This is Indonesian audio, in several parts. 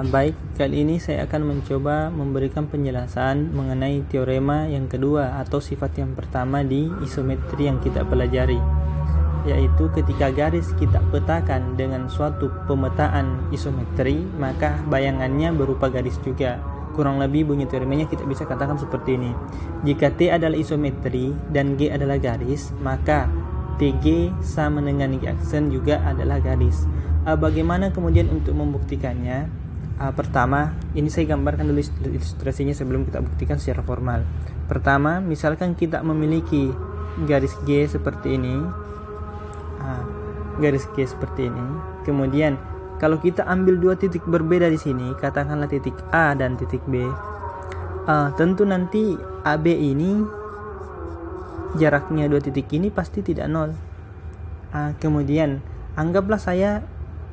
Baik, kali ini saya akan mencoba memberikan penjelasan mengenai teorema yang kedua atau sifat yang pertama di isometri yang kita pelajari, yaitu ketika garis kita petakan dengan suatu pemetaan isometri, maka bayangannya berupa garis juga. Kurang lebih bunyi teoremanya kita bisa katakan seperti ini. Jika T adalah isometri dan G adalah garis, maka TG sama dengan G aksen juga adalah garis. Bagaimana kemudian untuk membuktikannya? Pertama, ini saya gambarkan dulu ilustrasinya sebelum kita buktikan secara formal. Pertama, misalkan kita memiliki garis G seperti ini, garis G seperti ini. Kemudian, kalau kita ambil dua titik berbeda di sini, katakanlah titik A dan titik B, tentu nanti AB ini jaraknya dua titik ini pasti tidak nol. Kemudian, anggaplah saya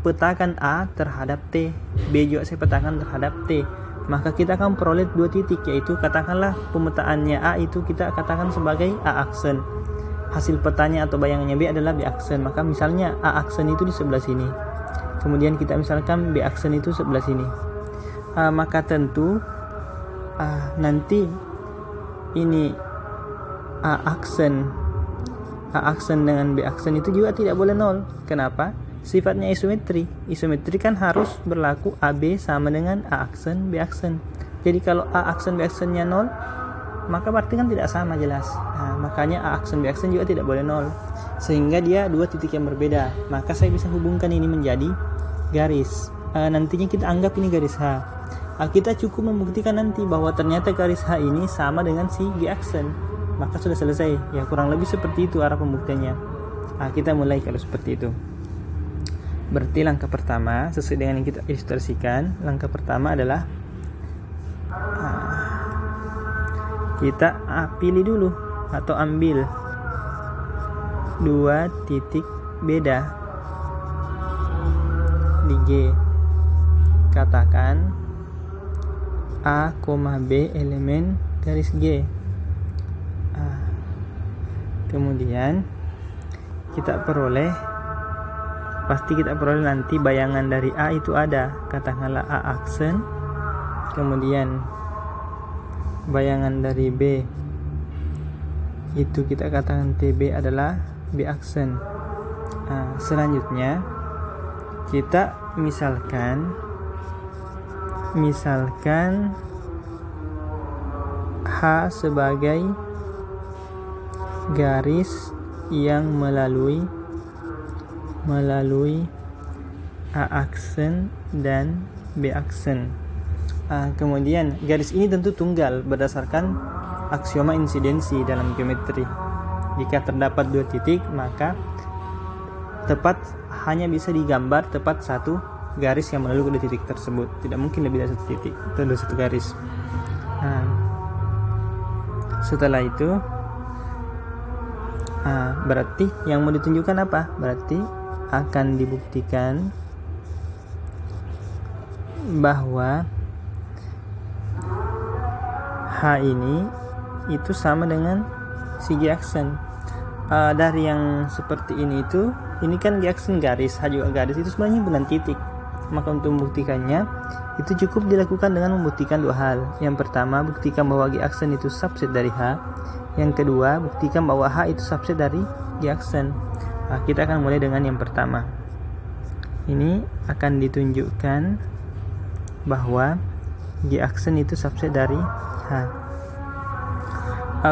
petakan A terhadap T, B juga saya petakan terhadap T, maka kita akan peroleh dua titik, yaitu katakanlah pemetaannya A itu kita katakan sebagai A aksen, hasil petanya atau bayangannya B adalah B aksen, maka misalnya A aksen itu di sebelah sini, kemudian kita misalkan B aksen itu sebelah sini, maka tentu nanti ini A aksen dengan B aksen itu juga tidak boleh nol. Kenapa? Sifatnya isometri. Isometri kan harus berlaku AB sama dengan A aksen B aksen. Jadi kalau A aksen B aksennya 0, maka berarti kan tidak sama, jelas. Makanya A aksen B aksen juga tidak boleh 0, sehingga dia dua titik yang berbeda. Maka saya bisa hubungkan ini menjadi garis. Nantinya kita anggap ini garis H. Kita cukup membuktikan nanti bahwa ternyata garis H ini sama dengan si G aksen, maka sudah selesai. Ya, kurang lebih seperti itu arah pembuktiannya. Kita mulai kalau seperti itu. Berarti langkah pertama sesuai dengan yang kita ilustrasikan, langkah pertama adalah kita pilih dulu atau ambil dua titik beda di G. Katakan A, B elemen garis G. Kemudian kita pasti kita peroleh nanti bayangan dari A itu ada, katakanlah A aksen, kemudian bayangan dari B itu kita katakan TB adalah B aksen. Selanjutnya kita misalkan H sebagai garis yang melalui A aksen dan B aksen. Kemudian garis ini tentu tunggal berdasarkan aksioma insidensi dalam geometri. Jika terdapat dua titik, maka tepat hanya bisa digambar tepat satu garis yang melalui kedua titik tersebut. Tidak mungkin lebih dari satu titik atau dari satu garis. Setelah itu berarti yang mau ditunjukkan apa? Berarti akan dibuktikan bahwa H ini itu sama dengan si G aksen. Dari yang seperti ini kan G aksen garis, H juga garis, itu sebenarnya bukan titik. Maka untuk membuktikannya itu cukup dilakukan dengan membuktikan dua hal. Yang pertama, buktikan bahwa G aksen itu subset dari H. Yang kedua, buktikan bahwa H itu subset dari G aksen. Kita akan mulai dengan yang pertama. Ini akan ditunjukkan bahwa G aksen itu subset dari H.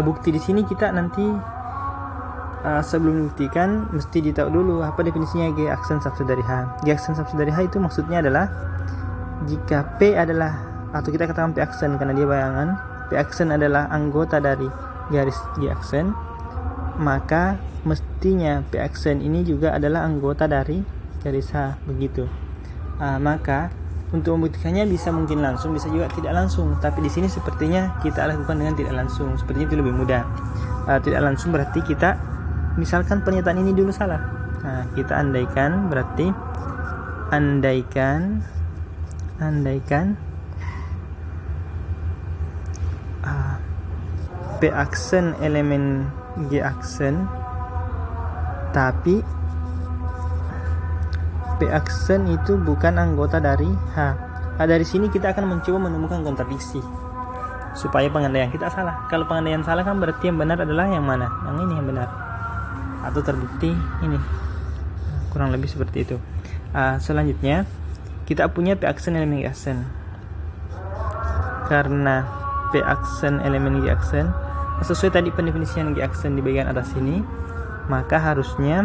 Bukti di sini kita nanti sebelum membuktikan mesti ditahu dulu apa definisinya G aksen subset dari H. G aksen subset dari H itu maksudnya adalah jika P adalah, atau kita katakan P aksen karena dia bayangan, P aksen adalah anggota dari garis G aksen, maka mestinya P aksen ini juga adalah anggota dari garis H, begitu. Maka untuk membuktikannya bisa mungkin langsung, bisa juga tidak langsung. Tapi di sini sepertinya kita lakukan dengan tidak langsung. Sepertinya itu lebih mudah. Tidak langsung berarti kita misalkan pernyataan ini dulu salah. Kita andaikan, berarti andaikan P aksen elemen G aksen, tapi P aksen itu bukan anggota dari H. Dari sini kita akan mencoba menemukan kontradiksi supaya pengandaian kita salah. Kalau pengandaian salah kan berarti yang benar adalah yang mana? Yang ini yang benar. Atau terbukti ini. Kurang lebih seperti itu. Selanjutnya kita punya P aksen elemen G aksen. Karena P aksen elemen G aksen sesuai tadi pendefinisian G aksen di bagian atas ini, maka harusnya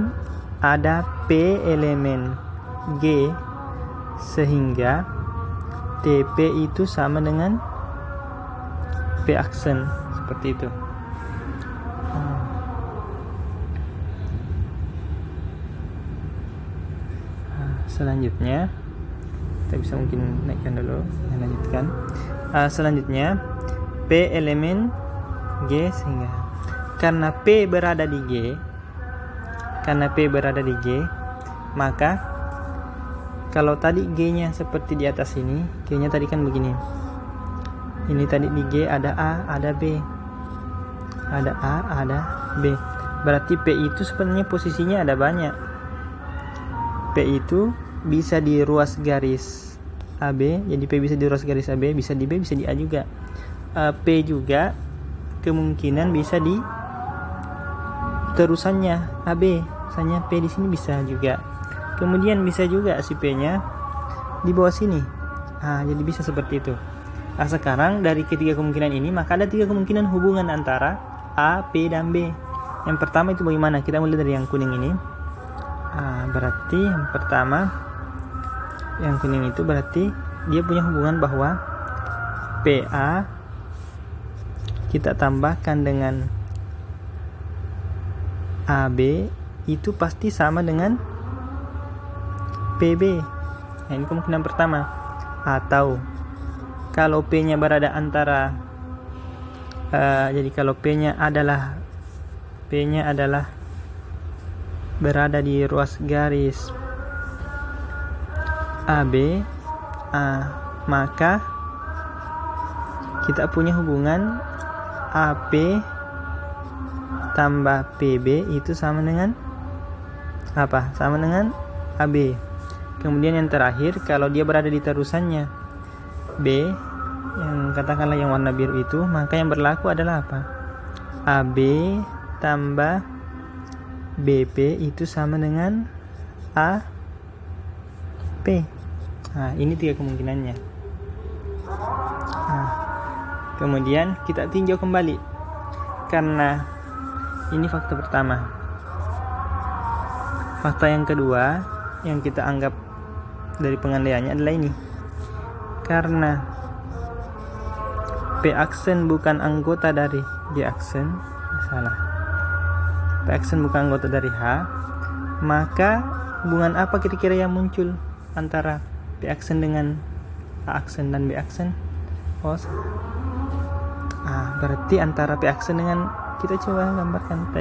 ada P elemen G sehingga TP itu sama dengan P aksen, seperti itu. Selanjutnya kita bisa mungkin naikkan dulu, lanjutkan. Selanjutnya P elemen G sehingga karena P berada di G, maka kalau tadi G-nya seperti di atas ini, G-nya tadi kan begini. Ini tadi di G ada A, ada B. Ada A, ada B. Berarti P itu sebenarnya posisinya ada banyak. P itu bisa di ruas garis AB, jadi P bisa di ruas garis AB, bisa di B, bisa di A juga. P juga kemungkinan bisa di terusannya AB, misalnya P di sini bisa juga. Kemudian bisa juga si P-nya di bawah sini. Jadi bisa seperti itu. Sekarang dari ketiga kemungkinan ini, maka ada 3 kemungkinan hubungan antara A, P, dan B. Yang pertama itu bagaimana? Kita mulai dari yang kuning ini. Berarti yang pertama, yang kuning itu berarti dia punya hubungan bahwa PA kita tambahkan dengan AB itu pasti sama dengan PB. Nah, ini kemungkinan pertama. Atau kalau P-nya berada antara jadi kalau P-nya adalah berada di ruas garis AB, maka kita punya hubungan AP tambah PB itu sama dengan apa? Sama dengan AB. Kemudian yang terakhir, kalau dia berada di terusannya B, yang katakanlah yang warna biru itu, maka yang berlaku adalah apa? AB tambah BP itu sama dengan AP. Ini 3 kemungkinannya. Kemudian kita tinjau kembali, karena ini fakta pertama. Fakta yang kedua yang kita anggap dari pengandaiannya adalah ini. Karena P aksen bukan anggota dari G aksen, P aksen bukan anggota dari H, maka hubungan apa kira-kira yang muncul antara P aksen dengan A aksen dan B aksen? Berarti antara P aksen dengan, kita coba gambarkan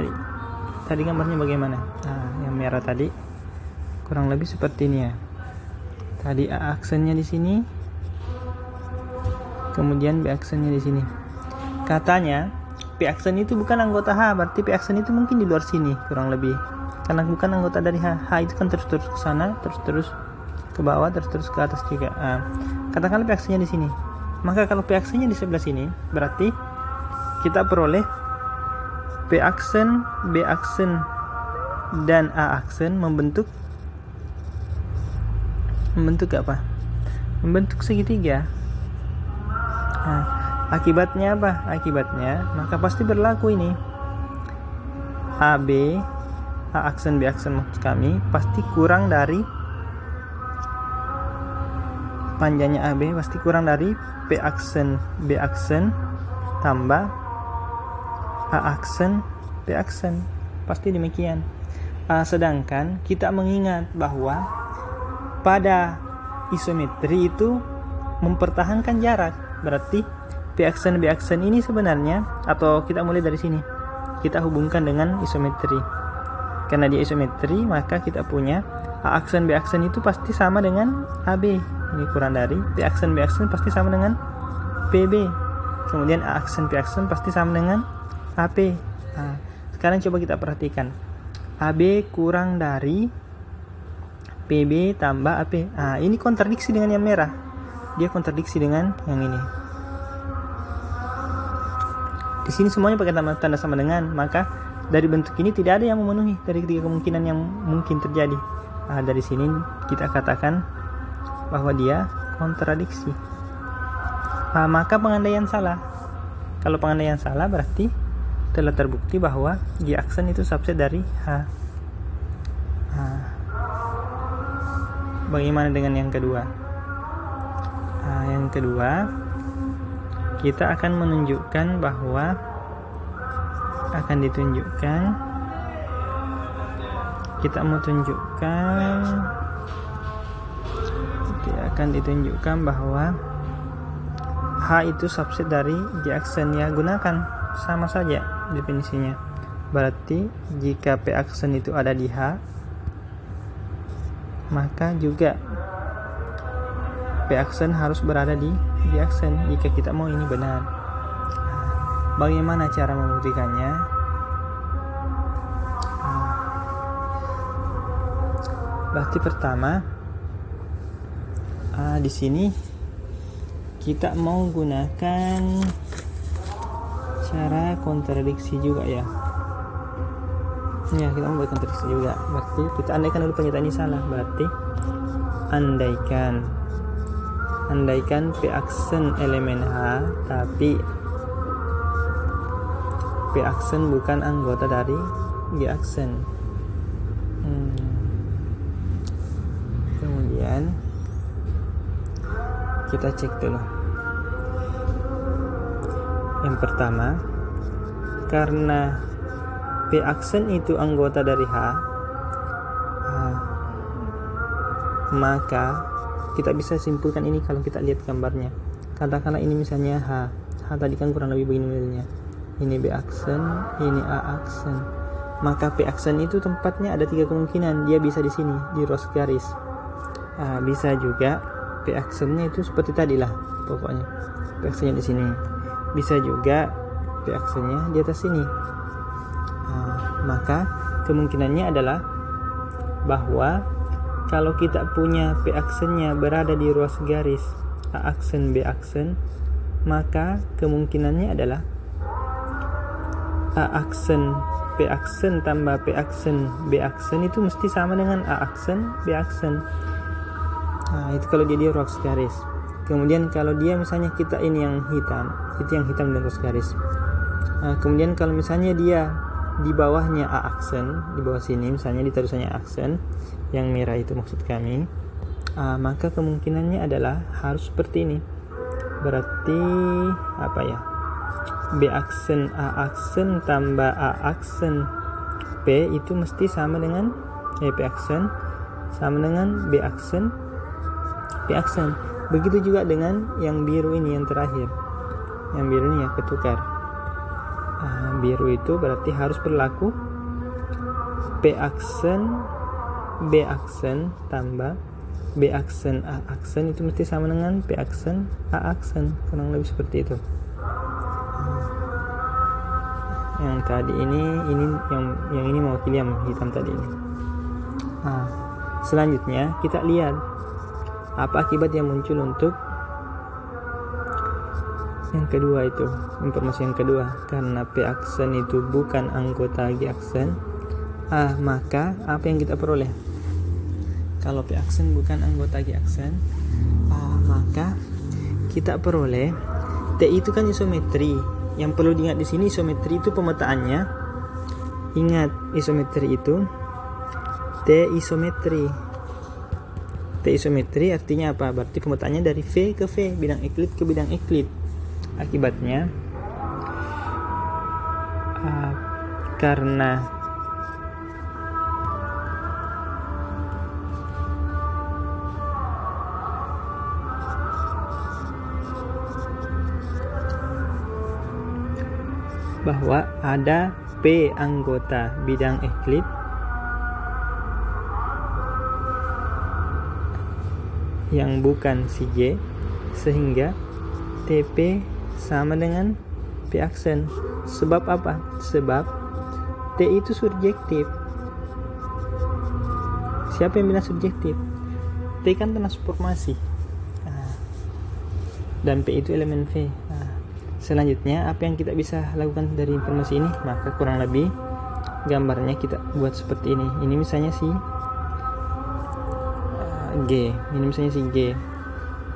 tadi gambarnya bagaimana? Yang merah tadi kurang lebih seperti ini ya. Tadi A aksennya di sini, kemudian B aksennya di sini. Katanya P aksen itu bukan anggota H, berarti P aksen itu mungkin di luar sini kurang lebih. Karena bukan anggota dari H. H itu kan terus-terus ke sana, terus-terus ke bawah, terus-terus ke atas juga. Katakanlah P aksennya di sini. Maka kalau P aksennya di sebelah sini, berarti kita peroleh P aksen, B aksen, dan A aksen membentuk apa? Membentuk segitiga. Akibatnya apa? Akibatnya maka pasti berlaku ini. AB, A aksen, B aksen maksud kami pasti kurang dari panjangnya AB pasti kurang dari P aksen, B aksen tambah A aksen, B aksen. Pasti demikian. Sedangkan kita mengingat bahwa pada isometri itu mempertahankan jarak. Berarti P aksen B aksen ini sebenarnya, atau kita mulai dari sini, kita hubungkan dengan isometri. Karena dia isometri, maka kita punya A aksen B aksen itu pasti sama dengan AB. Ini kurang dari P aksen B aksen pasti sama dengan PB. Kemudian A aksen P aksen pasti sama dengan AP. Sekarang coba kita perhatikan. AB kurang dari PB tambah AP. Ini kontradiksi dengan yang merah. dia kontradiksi dengan yang ini. Di sini semuanya pakai tanda sama dengan, maka dari bentuk ini tidak ada yang memenuhi dari ketiga kemungkinan yang mungkin terjadi. Dari sini kita katakan bahwa dia kontradiksi. Maka pengandaian salah. Kalau pengandaian salah berarti telah terbukti bahwa G aksen itu subset dari H. Bagaimana dengan yang kedua? Yang kedua, kita akan menunjukkan bahwa kita mau tunjukkan bahwa H itu subset dari G aksen, ya gunakan sama saja definisinya. Berarti jika P aksen itu ada di H, maka juga P aksen harus berada di G aksen jika kita mau ini benar. Bagaimana cara membuktikannya? Berarti pertama, di sini kita mau gunakan cara kontradiksi juga ya. Ya, kita mau buat kontradiksi juga. Berarti kita andaikan dulu pernyataan ini salah. Berarti andaikan P aksen elemen H, tapi P aksen bukan anggota dari G aksen. Kemudian kita cek dulu. Yang pertama, karena P aksen itu anggota dari H, maka kita bisa simpulkan ini kalau kita lihat gambarnya. Katakanlah ini misalnya H tadi kan kurang lebih begini modelnya. Ini B aksen, ini A aksen. Maka P aksen itu tempatnya ada 3 kemungkinan. Dia bisa di sini, di ros garis. Bisa juga P aksennya itu seperti tadi lah, pokoknya P aksennya di sini. Bisa juga P aksennya di atas sini. Maka kemungkinannya adalah bahwa kalau kita punya P aksennya berada di ruas garis A aksen B aksen, maka kemungkinannya adalah A aksen P aksen tambah P aksen B aksen itu mesti sama dengan A aksen B aksen. Itu kalau dia di ruas garis. Kemudian kalau dia misalnya kita ini yang hitam, itu yang hitam dan ruas garis. Kemudian kalau misalnya dia di bawahnya A aksen, di bawah sini misalnya ditaruhannya aksen, yang merah itu maksud kami, maka kemungkinannya adalah harus seperti ini. Berarti apa ya? B aksen A aksen tambah A aksen P itu mesti sama dengan P aksen sama dengan B aksen P aksen. Begitu juga dengan yang biru ini yang terakhir. Yang biru ini ya ketukar. Biru itu berarti harus berlaku P aksen B aksen tambah B aksen A aksen itu mesti sama dengan P aksen A aksen, kurang lebih seperti itu. Yang tadi ini yang ini mewakili yang hitam tadi ini. Selanjutnya kita lihat apa akibat yang muncul untuk yang kedua itu, informasi yang kedua. Karena P aksen itu bukan anggota G aksen, maka apa yang kita peroleh? Kalau P aksen bukan anggota G aksen, maka kita peroleh T itu kan isometri. Yang perlu diingat di sini isometri itu pemetaannya. Ingat isometri itu T isometri. T isometri artinya apa? Berarti pemetaannya dari V ke V, bidang Euclid ke bidang Euclid. Akibatnya karena bahwa ada P anggota bidang Euclid yang bukan si G, sehingga TP sama dengan P aksen. Sebab apa? Sebab T itu surjektif. Siapa yang bilang subjektif? T kan transformasi. dan P itu elemen V. Nah, selanjutnya apa yang kita bisa lakukan dari informasi ini? Maka kurang lebih gambarnya kita buat seperti ini. Ini misalnya si G, ini misalnya si G,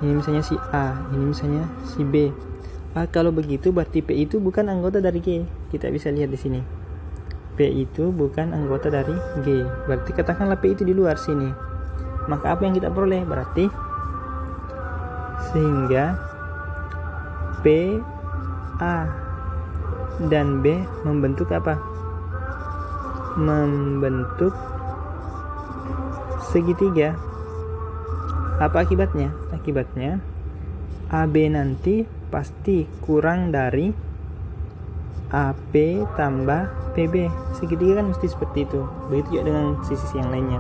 ini misalnya si A, ini misalnya si B. Kalau begitu berarti P itu bukan anggota dari G. Kita bisa lihat di sini. P itu bukan anggota dari G. Berarti katakanlah P itu di luar sini. Maka apa yang kita peroleh? Berarti sehingga P, A, dan B membentuk apa? Membentuk segitiga. Apa akibatnya? Akibatnya AB nanti pasti kurang dari AP tambah PB. Segitiga kan mesti seperti itu. Begitu juga dengan sisi yang lainnya.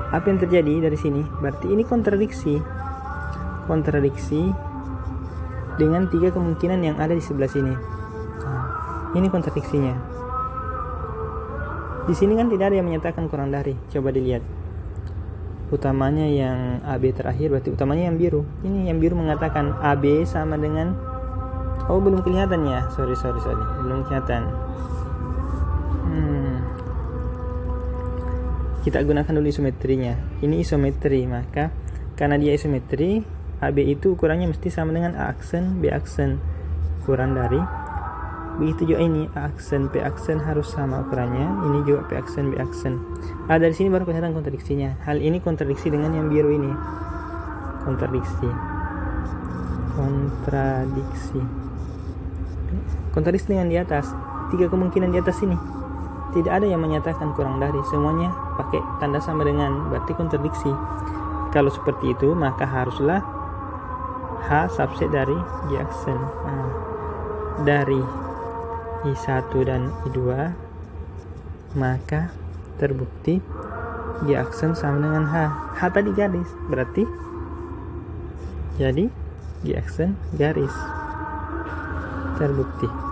Apa yang terjadi dari sini? Berarti ini kontradiksi. Kontradiksi dengan 3 kemungkinan yang ada di sebelah sini. Ini kontradiksinya. Di sini kan tidak ada yang menyatakan kurang dari. Coba dilihat. Utamanya yang AB terakhir, berarti utamanya yang biru. Ini yang biru mengatakan AB sama dengan, belum kelihatan ya, sorry, belum kelihatan. Kita gunakan dulu isometrinya. Ini isometri, maka karena dia isometri, AB itu ukurannya mesti sama dengan A aksen, B aksen, kurang dari. Begitu juga ini, A aksen, P aksen harus sama ukurannya. Ini juga P aksen, B aksen. Dari sini baru kelihatan kontradiksinya. Hal ini kontradiksi dengan yang biru ini. Kontradiksi. Kontradiksi dengan di atas. 3 kemungkinan di atas ini. Tidak ada yang menyatakan kurang dari. Semuanya pakai tanda sama dengan, berarti kontradiksi. Kalau seperti itu, maka haruslah H subset dari G aksen. Dari I1 dan I2, maka terbukti G aksen sama dengan H. H tadi garis, berarti jadi G aksen garis. Terbukti.